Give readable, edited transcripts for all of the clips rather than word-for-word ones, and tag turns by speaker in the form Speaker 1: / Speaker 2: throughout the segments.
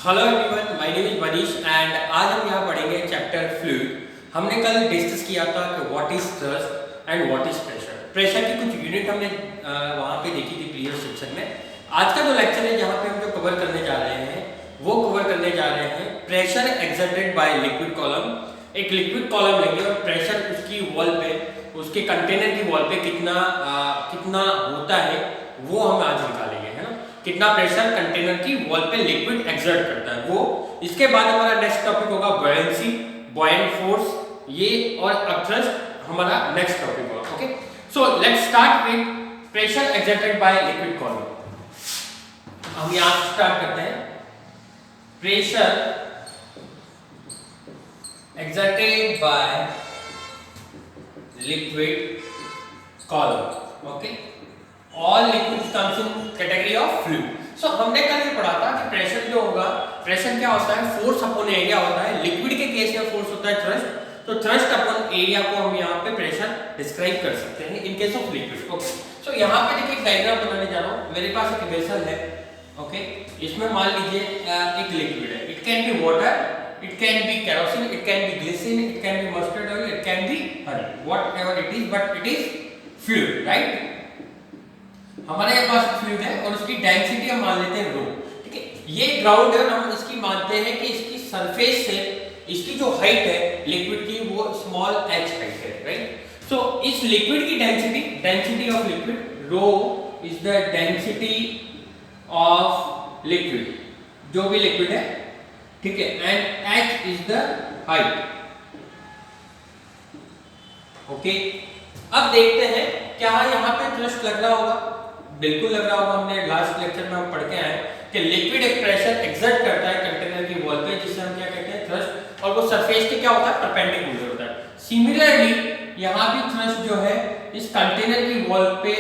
Speaker 1: Hello everyone, my name is Manish and आज हम यहाँ पढ़ेंगे चैप्टर फ्लूइड। हमने कल डिस्कस किया था कि what is thrust and what is pressure. Pressure की कुछ यूनिट हमने वहाँ पे देखी थी प्रीवियस सेक्शन में। आज का जो लेक्चर है जहाँ पे हम जो कवर करने जा रहे हैं वो कवर करने जा रहे हैं pressure exerted by liquid column. एक लिक्विड कॉलम लेंगे और प्रेशर उसकी वॉल पे, उसके कंटेनर की वॉल पे कितना होता है वो हम आज निकालेंगे, है ना। कितना प्रेशर कंटेनर की वॉल पे लिक्विड एक्सर्ट करता है वो। इसके बाद हमारा नेक्स्ट टॉपिक होगा बुओयेंसी, बुओयेंट फोर्स, ये और थ्रस्ट हमारा नेक्स्ट टॉपिक होगा। Okay, so let's start with pressure exerted by liquid column. हम यहां से स्टार्ट करते हैं। Pressure exerted by liquid column. Okay, all liquids comes in category of fluid. So हमने कल ये पढ़ा था कि प्रेशर जो होगा, प्रेशर क्या होता है, फोर्स अपॉन एरिया होता है। लिक्विड के केस में फोर्स होता है थ्रस्ट, तो थ्रस्ट अपॉन एरिया को हम यहाँ पे प्रेशर डिस्क्राइब कर सकते हैं in case of liquid. Okay, so यहाँ पे देखिए एक डायग्राम बनाने जा रहा हूँ। मेरे पास एक वेसल है, ओके, इसमें मान लीजिए एक लिक्विड है। It can be water, it can be kerosene, it can be glycerin, it can be mustard oil, it can be honey, whatever it is, but it is fluid, right। हमारे पास fluid है और उसकी density हम मान लेते हैं रो, ठीक है। ये ग्राउंड है, हम इसकी मानते हैं कि इसकी सरफेस से इसकी जो हाइट है लिक्विड की वो स्मॉल h हाइट है, राइट। सो इस लिक्विड की density of liquid rho is the density of liquid, जो भी लिक्विड है, ठीक है, and h is the height. Okay, अब देखते हैं क्या यहाँ पे थ्रस्ट लग रहा होगा। बिल्कुल लग रहा होगा। हमने लास्ट लेक्चर में हम पढ़ के आए कि लिक्विड एक प्रेशर एक्सर्ट करता है कंटेनर की वॉल पे, जिसे हम क्या कहते हैं थ्रस्ट, और वो सरफेस के क्या होता है परपेंडिकुलर होता है। सिमिलरली यहाँ भी थ्रस्ट जो है इस कंटेनर की वॉल पे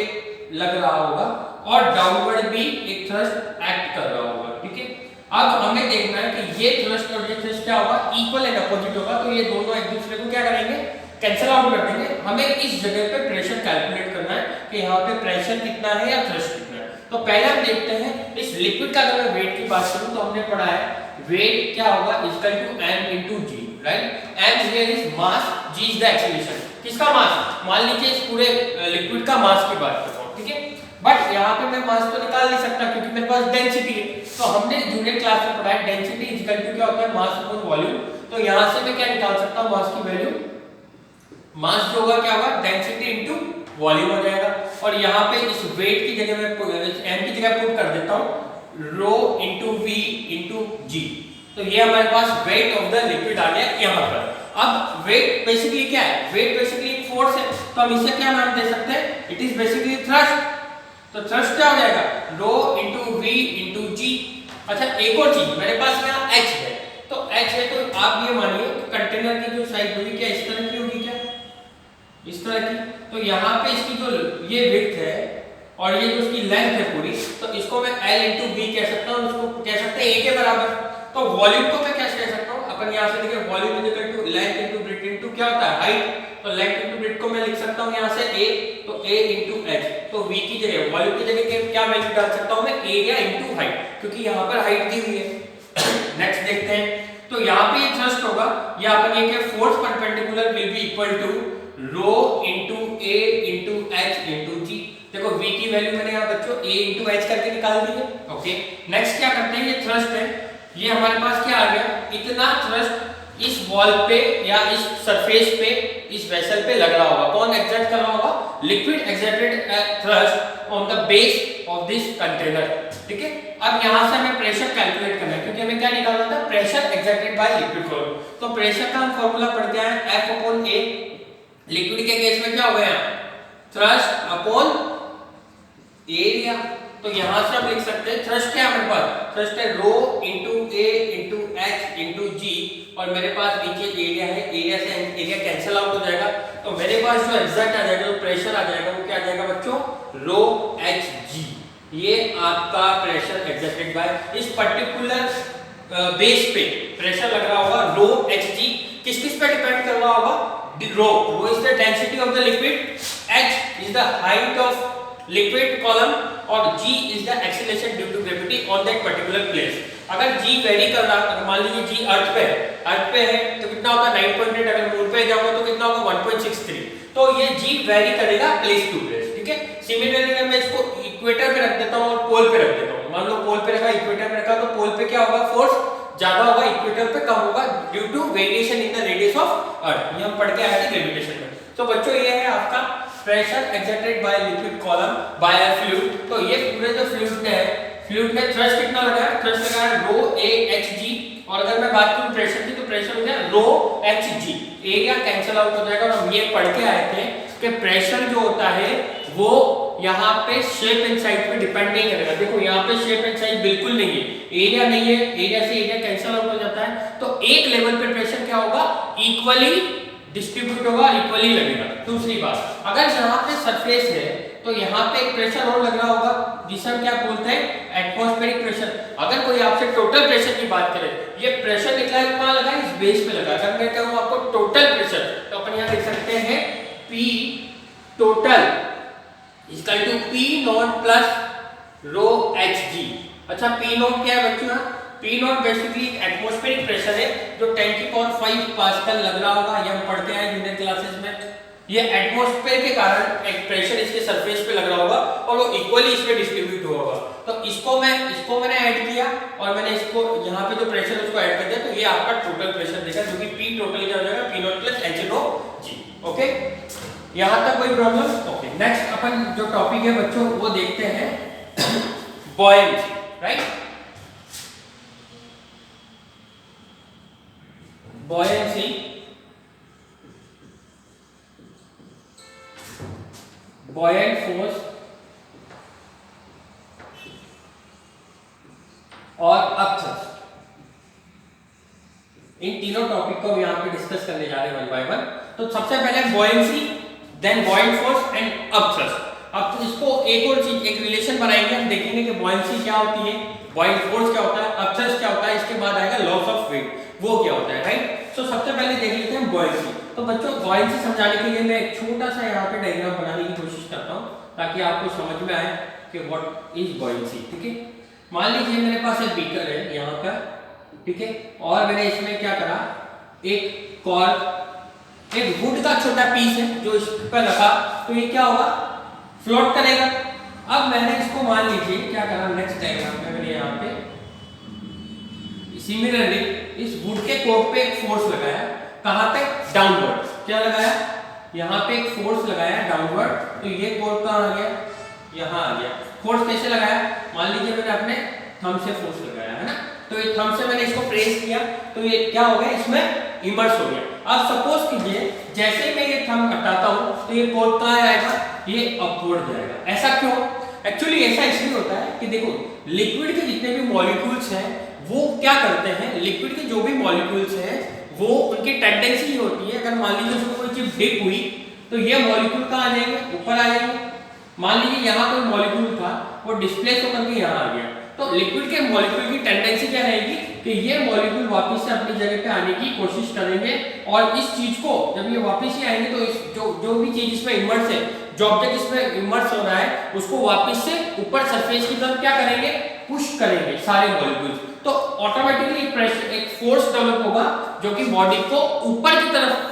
Speaker 1: लग रहा होगा और डाउनवर्ड भी एक थ्रस्ट एक्ट कर रहा होगा, ठीक है। अब हमें देखना है कि ये थ्रस्ट और ये थ्रस्ट क्या होगा, इक्वल एंड अपोजिट होगा, तो ये दोनों एक दूसरे को क्या करेंगे, कैंसिल आउट कर देंगे। हमें इस जगह पे प्रेशर कैलकुलेट करना है कि यहाँ पे प्रेशर कितना है या थ्रस्ट कितना है। तो पहले हम देखते हैं इस लिक्विड का। अगर मैं वेट की बात करूं तो हमने पढ़ा है वेट क्या होगा, equal to m into g, राइट। m here is mass, g is the acceleration. किसका मास, मान लीजिए इस पूरे लिक्विड का मास की बात करता हूं, ठीक है। बट यहाँ पे मैं मास तो निकाल नहीं सकता क्योंकि मेरे पास डेंसिटी है। तो हमने जूनियर क्लास में पढ़ा है डेंसिटी इज इक्वल टू क्या होता है, मास अपॉन वॉल्यूम। तो यहाँ से मैं क्या निकाल सकता हूँ, मास की वैल्यू, मास जो होगा क्या होगा, डेंसिटी इनटू वॉल्यूम हो जाएगा। और यहाँ पे इस वेट की जगह मैं m की जगह पुट कर देता हूँ रो इनटू v इनटू g। तो ये हमारे पास वेट ऑफ द लिक्विड आ गया यहाँ पर। अब वेट बेसिकली क्या है, वेट बेसिकली एक फोर्स है, तो हम इसे क्या नाम दे सकते हैं, इट इज बेसिकली थ्रस्ट। तो थ्रस्ट क्या हो जाएगा, रो इनटू v इनटू g। अच्छा, एक और चीज, मेरे पास यहाँ h है, तो h है तो आप ये मानिए कंटेनर की जो साइज होगी क्या इस तरह की होगी, क्या इस तरह की। तो यहाँ पे इसकी जो ये विड्थ है और ये जो इसकी लेंथ है पूरी, तो इसको मैं L इंटू बी कह सकता हूँ, उसको कह सकते हैं A के बराबर। तो वॉल्यूम को मैं क्या कह सकता हूँ, अपन यहाँ से देखिए volume is equal to length into breadth into क्या होता है हाइट। तो लेंथ इंटू ब्रेथ को मैं लिख सकता हूँ यहाँ से A, तो A इंटू H। तो V की जगह, वॉल्यूम की जगह क्या वैल्यू डाल सकता हूँ मैं, एरिया इंटू हाइट, क्योंकि यहाँ पर हाइट दी हुई है। नेक्स्ट देखते हैं, तो यहाँ पे ये थ्रस्ट होगा, या अपन ये कि force perpendicular will be equal to rho into a into h into g। देखो v की वैल्यू मैंने यहाँ बच्चों a इनटू h करके निकाल दी है। ओके, नेक्स्ट क्या करते हैं, ये थ्रस्ट है, ये हमारे पास क्या आ गया, इतना थ्रस्ट इस वॉल पे या इस सरफेस पे, इस वेसल पे लग रहा होगा। कौन एक्सर्ट कर रहा होगा, liquid exerted thrust on the base of this container, ठीक है। अब यहाँ से हमें प्रेशर कैलकुलेट करना है, क्योंकि हमें क्या निकालना था, pressure exerted by liquid column. तो प्रेशर का हम फॉर्मूला पढ़ के आए F अपॉन A। लिक्विड के केस में क्या हो गया, थ्रस्ट अपॉन एरिया। तो यहां से हम लिख सकते हैं थ्रस्ट क्या है मेरे पास, थ्रस्ट है rho into a into h into g, और मेरे पास नीचे एरिया है, एरिया से एरिया कैंसिल आउट हो जाएगा। तो मेरे पास जो एग्जैक्ट आ जाएगा, जो प्रेशर आ जाएगा वो क्या आ जाएगा बच्चों, रो h g। ये आपका प्रेशर एक्सर्टेड बाय इस पर्टिकुलर बेस पे प्रेशर लग रहा होगा रो h g। किस किस पे डिपेंड कर रहा होगा, रो is the density of the liquid, h is the height of liquid column, और g is the acceleration due to gravity on that particular place. अगर g वेरी कर रहा है, मान लीजिए g अर्थ पे है तो कितना होगा 9.8, अगर मून पे जाऊंगा तो कितना होगा 1.63, तो ये g वेरी करेगा प्लेस टू प्लेस, ठीक है। सिमिलरली अगर मैं इसको इक्वेटर पे रख देता हूं और पोल पे रख देता हूं, मान लो पोल पे रखा, इक्वेटर पे रखा, तो पोल पे क्या होगा, फोर्स ज्यादा होगा, इक्वेटर पे कम होगा due to variation in the radius of earth. ये हम पढ़ के आए थे ग्रेविटेशन में। तो बच्चों ये है आपका pressure exerted by liquid column by a fluid. तो ये पूरे जो फ्लूइड है, फ्लूइड में थ्रस्ट कितना लगा है, थ्रस्ट लगा है रो ए एच जी, और अगर मैं बात करूं प्रेशर की तो प्रेशर हो गया rho H G, area cancel out हो जाएगा। और हम ये पढ़ के आए थे कि प्रेशर जो होता है वो यहाँ पे शेप एंड साइज पे डिपेंड नहीं करेगा। देखो यहाँ पे शेप एंड साइज बिल्कुल नहीं है, एरिया नहीं है, एरिया से एरिया कैंसिल आउट हो जाता है, तो एक लेवल पे प्रेशर क्या होगा, इक्वली डिस्ट्रीब्यूट होगा, इक्वली लगेगा। दूसरी बात, अगर यहाँ पे सरफेस है तो यहाँ पे एक प्रेशर और लग रहा होगा जिसे हम क्या बोलते हैं, एटमॉस्फेरिक प्रेशर। अगर कोई आपसे टोटल प्रेशर की बात करे, ये प्रेशर निकला है कहाँ लगा है, इस बेस पे लगा। अगर मैं कहूँ आपको टोटल प्रेशर, तो अपन यहाँ लिख सकते हैं P total equal to P naught plus rho H G. अच्छा P नॉट क्या है बच्चों, P naught basically atmospheric pressure है जो 10 की पावर 5 पास्कल लग रहा होगा, ये हम पढ़ते हैं जूनियर क्लासेस में। ये एटमॉस्फेयर के कारण एक प्रेशर इसके सरफेस पे लग रहा होगा और वो इक्वली इसमें डिस्ट्रीब्यूट हुआ होगा। तो इसको मैंने ऐड किया और मैंने इसको यहाँ पे जो प्रेशर है उसको ऐड कर दिया, तो ये आपका टोटल प्रेशर देगा जो कि P टोटल क्या हो जाएगा, P naught plus H rho G। Okay, यहाँ तक कोई प्रॉब्लम? ओके, नेक्स्ट अपन जो टॉपिक है बच्चों वो देखते हैं buoyancy, right. Buoyancy buoyant force और अपथ्रस्ट, इन तीनों टॉपिक को हम यहाँ पे डिस्कस करने जा रहे हैं वन बाय वन। तो सबसे पहले buoyancy, then buoyant force and upthrust. अब तो इसको एक और चीज, एक रिलेशन बनाएंगे, हम देखेंगे कि buoyancy क्या होती है, buoyant force क्या होता है, अपथ्रस्ट क्या होता है, इसके बाद आएगा लॉस ऑफ वेट, वो क्या होता है, राइट। तो सबसे पहले देख लेते हैं buoyancy। तो बच्चों buoyancy समझाने के लिए मैं एक छोटा सा यहाँ पे डायग्राम बनाने की कोशिश करता हूँ ताकि आपको समझ में आए कि व्हाट इज buoyancy, ठीक है। मान लीजिए मेरे पास एक बीकर है यहाँ पर, ठीक है, और मैंने इसमें क्या करा, एक कॉर्क, एक वुड का छोटा पीस है जो इस पर रखा, तो ये क्या होगा, फ्लोट करेगा। अब मैंने इसको मान लीजिए क्या करा, नेक्स्ट डायग्राम में मैंने यहाँ पे सिमिलरली इस वुड के कोर पे एक फोर्स लगाया, कहां पे, डाउनवर्ड। क्या लगाया, यहाँ पे एक फोर्स लगाया डाउनवर्ड, तो ये कोर कहां आ गया, यहाँ आ गया। फोर्स कैसे लगाया, मान लीजिए मैंने अपने थंब से फोर्स लगाया है ना, तो ये थंब से मैंने इसको प्रेस किया तो ये क्या हो गया, इसमें इमर्स हो गया। अब सपोज कीजिए जैसे ही मैं ये थंब हटाता हूं तो ये कोर कहां आएगा, ये अपवर्ड जाएगा। ऐसा क्यों, एक्चुअली ऐसा इसलिए होता है कि देखो लिक्विड के जितने भी मॉलिक्यूल्स हैं वो क्या करते हैं, लिक्विड के जो भी मॉलिक्यूल्स हैं वो उनकी टेंडेंसी होती है, अगर मान लीजिए उसमें कोई चीज डिप हुई तो ये मॉलिक्यूल कहां आ जाएंगे, ऊपर आ जाएंगे। मान लीजिए यहाँ कोई मॉलिक्यूल था वो डिस्प्लेस होकर के यहाँ आ गया, तो लिक्विड के मॉलिक्यूल की टेंडेंसी क्या रहेगी कि ये मॉलिक्यूल वापस से अपनी जगह पे आने की कोशिश करेंगे, और इस चीज को जब ये वापस ही आएंगे तो इस जो भी चीज इसमें इमर्स है, जो ऑब्जेक्ट इसमें इमर्स हो रहा है उसको वापस से ऊपर सरफेस की तरफ क्या करेंगे, पुश करेंगे सारे मॉलिक्यूल्स। तो ऑटोमेटिकली प्रेशर, एक फोर्स डेवलप होगा जो कि बॉडी को ऊपर की तरफ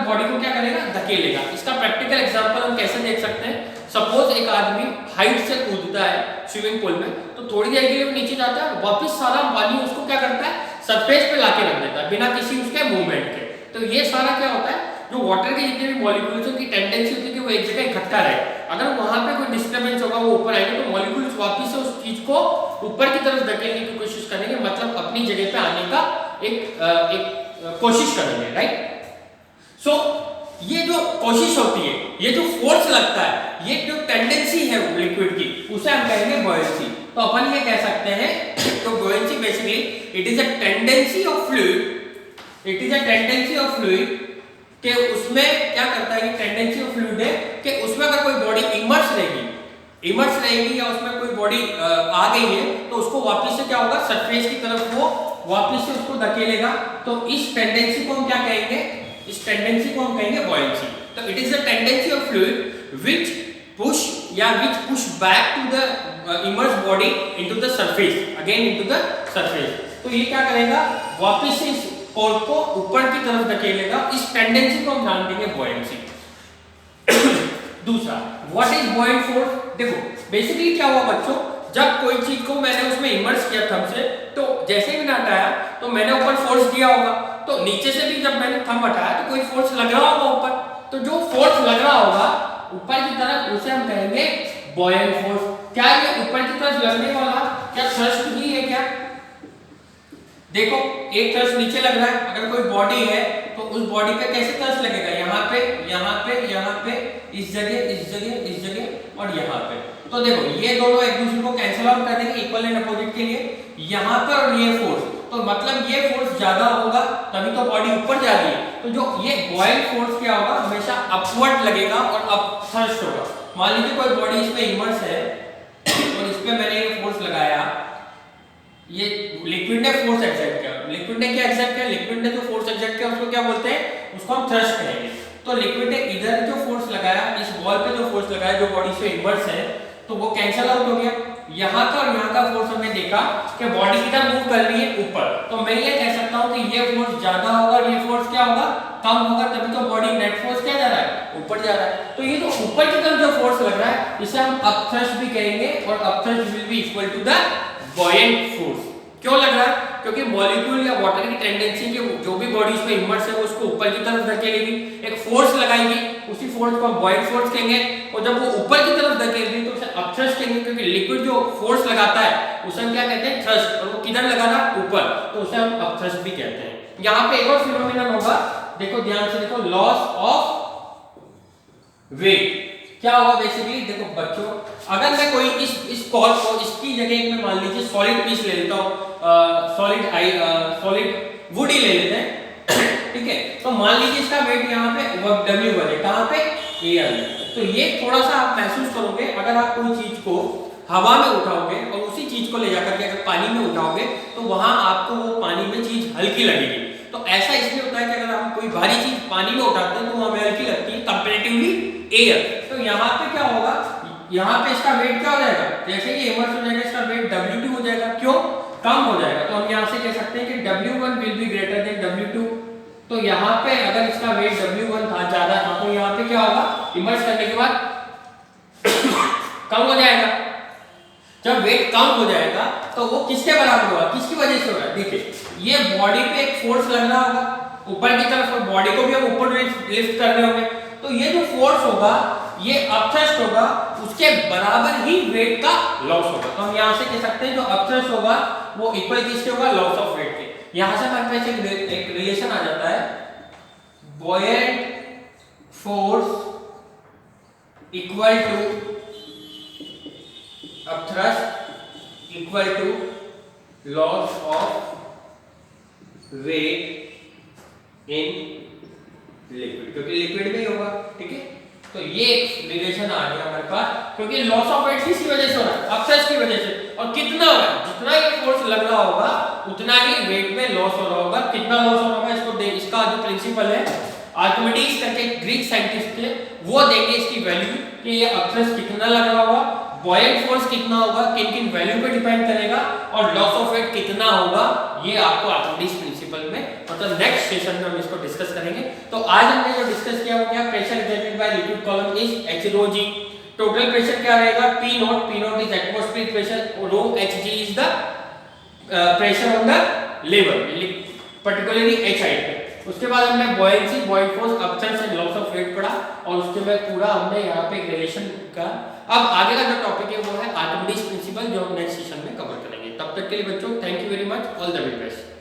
Speaker 1: बॉडी को क्या करेगा, धकेलेगा। इसका प्रैक्टिकल एग्जांपल हम कैसे देख सकते हैं, सपोज एक आदमी हाइट से कूदता है स्विमिंग पूल में, तो थोड़ी देर के लिए वो नीचे जाता है, वापस सारा पानी उसको क्या करता है, सरफेस पे लाके रख देता है बिना किसी उसके मूवमेंट के। तो ये सारा क्या होता है, जो वाटर के जितने भी मॉलिक्यूल्स हैं की टेंडेंसी होती है कि वो एक जगह इकट्ठा रहे, अगर वहां पे कोई डिस्टर्बेंस होगा वो ऊपर आएंगे तो मॉलिक्यूल्स वापस से उस चीज को ऊपर की तरफ धकेलने की कोशिश करेंगे, मतलब अपनी जगह पे आने का एक कोशिश करेंगे, राइट। सो ये जो कोशिश होती है, ये जो फोर्स लगता है, ये जो टेंडेंसी है लिक्विड की, उसे हम कहेंगे buoyancy। तो अपन ये कह सकते हैं तो buoyancy basically it is a tendency of fluid, कि उसमें क्या करता है, कि टेंडेंसी ऑफ फ्लूइड है कि उसमें अगर कोई बॉडी इमर्स रहेगी या उसमें कोई बॉडी आ गई है तो उसको वापस से क्या होगा, सरफेस की तरफ वो वापस से उसको धकेलेगा। तो इस टेंडेंसी को हम क्या कहेंगे, इस टेंडेंसी को हम कहेंगे buoyancy। तो it is the tendency of fluid which push या which push back to the immersed body into the surface, again into the surface। तो ये क्या करेगा, वापस से इस पॉड को ऊपर की तरफ धकेलेगा। इस टेंडेंसी को हम ध्यान देंगे buoyancy। दूसरा, व्हाट इज buoyant फोर्स? देखो बेसिकली क्या हुआ बच्चों, जब कोई चीज को मैंने उसमें इमर्स किया थंब से, तो जैसे ही मैंने हटाया तो मैंने ऊपर फोर्स दिया होगा, तो नीचे से भी जब मैंने थंब हटाया तो कोई फोर्स लग रहा होगा ऊपर। तो जो फोर्स लग रहा होगा ऊपर की तरफ उसे हम कहेंगे buoyant फोर्स। क्या ये ऊपर की तरफ लगने वाला क्या थ्रस्ट ही है क्या? देखो एक थ्रस्ट नीचे लग रहा है, अगर कोई बॉडी है तो उस बॉडी पे कैसे थ्रस्ट लगेगा, यहाँ पे, यहाँ पे, यहाँ पे, इस जगह, इस जगह, इस जगह और यहाँ पे। तो देखो ये दोनों एक दूसरे को कैंसिल आउट कर देंगे इक्वल एंड अपोजिट के लिए, यहाँ पर और ये फोर्स, तो मतलब ये फोर्स ज्यादा होगा तभी तो बॉडी ऊपर जा रही है। तो जो ये buoyant फोर्स क्या होगा, हमेशा अपवर्ड लगेगा और अप थ्रस्ट होगा। मान लीजिए कोई बॉडी इसमें इमर्स है और इस पे मैंने ये फोर्स लगाया, ये लिक्विड ने फोर्स एक्सर्ट किया। लिक्विड ने क्या एक्सर्ट किया, लिक्विड ने जो फोर्स एक्सर्ट किया उसको क्या बोलते हैं, उसको हम थ्रस्ट कहेंगे। तो लिक्विड ने इधर जो फोर्स लगाया, इस बॉल पे जो फोर्स लगाया जो बॉडी से इमर्स है, तो वो कैंसिल आउट हो गया। यहाँ का और यहाँ का फोर्स हमने देखा कि बॉडी किधर मूव कर रही है, ऊपर। तो मैं ये कह सकता हूँ कि ये फोर्स ज्यादा होगा और ये फोर्स क्या होगा, कम होगा, तभी तो बॉडी नेट फोर्स क्या जा रहा है, ऊपर जा रहा है। तो ये जो ऊपर की तरफ जो फोर्स लग रहा है इसे हम अपथ्रस्ट भी कहेंगे, और upthrust will be equal to the buoyant force. क्यों लग रहा है, क्योंकि मॉलिक्यूल या वाटर की टेंडेंसी कि जो भी बॉडीज में इमर्स है वो उसको ऊपर की तरफ धकेलेगी, एक फोर्स लगाएगी, उसी फोर्स को हम buoyant फोर्स कहेंगे। और जब वो ऊपर की तरफ धकेलेगी तो उसे अपथ्रस्ट कहेंगे, क्योंकि लिक्विड जो फोर्स लगाता है उसे हम क्या कहते हैं, थ्रस्ट, और वो किधर लगाना, ऊपर, तो उसे हम अपथ्रस्ट भी कहते हैं। यहाँ पे एक और फिनोमेनन होगा, देखो ध्यान से देखो, लॉस ऑफ वेट। क्या होगा बेसिकली, देखो बच्चों, अगर मैं कोई इस कॉल को इसकी जगह में मान लीजिए सॉलिड पीस ले लेता हूँ, सॉलिड वुड ही ले लेते हैं, ठीक है। तो मान लीजिए इसका वेट यहाँ पे W1 है, कहाँ पे, एयर में। तो ये थोड़ा सा आप महसूस करोगे, अगर आप कोई चीज को हवा में उठाओगे और उसी चीज को ले जाकर के अगर पानी में उठाओगे तो वहां आपको वो पानी में चीज हल्की लगेगी। तो ऐसा इसलिए होता है कि अगर हम कोई भारी चीज पानी में उठाते हैं तो वो हमें हल्की लगती है कंपैरेटिवली एयर। तो यहाँ पे क्या होगा, यहाँ पे इसका वेट क्या हो जाएगा, जैसे ये इमर्स हो जाएगा इसका वेट W2 हो जाएगा, क्यों, कम हो जाएगा। तो हम यहाँ से कह सकते हैं कि W1 will be greater than W2। तो यहाँ पे अगर इसका वेट W1 था, ज्यादा था, तो यहाँ पे क्या होगा, इमर्स करने के बाद कम हो जाएगा। जब वेट कम हो जाएगा तो वो किसके बराबर होगा, किसकी वजह से हो रहा है, देखिए ये बॉडी पे एक फोर्स लग रहा होगा ऊपर की तरफ, और बॉडी को भी हम ऊपर लिफ्ट कर रहे होंगे। तो ये जो फोर्स होगा ये अपथ्रस्ट होगा, उसके बराबर ही वेट का लॉस होगा। तो हम यहाँ से कह सकते हैं जो अपथ्रस्ट होगा वो इक्वल किसके होगा, लॉस ऑफ वेट के। यहाँ से हमारे पास एक रिलेशन आ जाता है, buoyant force equal to upthrust equal to loss of weight in liquid, क्योंकि लिक्विड में ही होगा, ठीक है। तो ये एक रिलेशन आ गया हमारे पास, क्योंकि लॉस ऑफ वेट किसकी वजह से हो रहा है, अपथ्रस्ट की वजह से। और कितना होगा, जितना ये फोर्स लग रहा होगा उतना ही वेट में लॉस हो रहा होगा। कितना लॉस हो रहा होगा, इसको इसका जो प्रिंसिपल है, आर्किमिडीज करके ग्रीक साइंटिस्ट थे, वो देंगे इसकी वैल्यू कि ये अपथ्रस्ट कितना लग रहा होगा, buoyant फोर्स कितना होगा, किन किन वैल्यू पे डिपेंड करेगा, और लॉस ऑफ वेट कितना होगा, ये आपको आर्किमिडीज प्रिंसिपल में मतलब नेक्स्ट सेशन में हम इसको डिस्कस करेंगे। तो आज हमने जो डिस्कस किया वो क्या, pressure exerted by liquid column is H-ρg। Total pressure क्या रहेगा, P0 is atmospheric pressure, ρHg is the pressure on the level, particularly H height पे। उसके बाद हमने buoyancy, buoyant force, upthrust and loss of weight पढ़ा, और उसके बाद पूरा हमने यहाँ पे एक रिलेशन का। अब आगे का जो टॉपिक है वो है आर्किमिडीज प्रिंसिपल, जो हम नेक्स्ट सेशन में कवर करेंगे। तब तक के लिए बच्चों thank you very much, all the very best.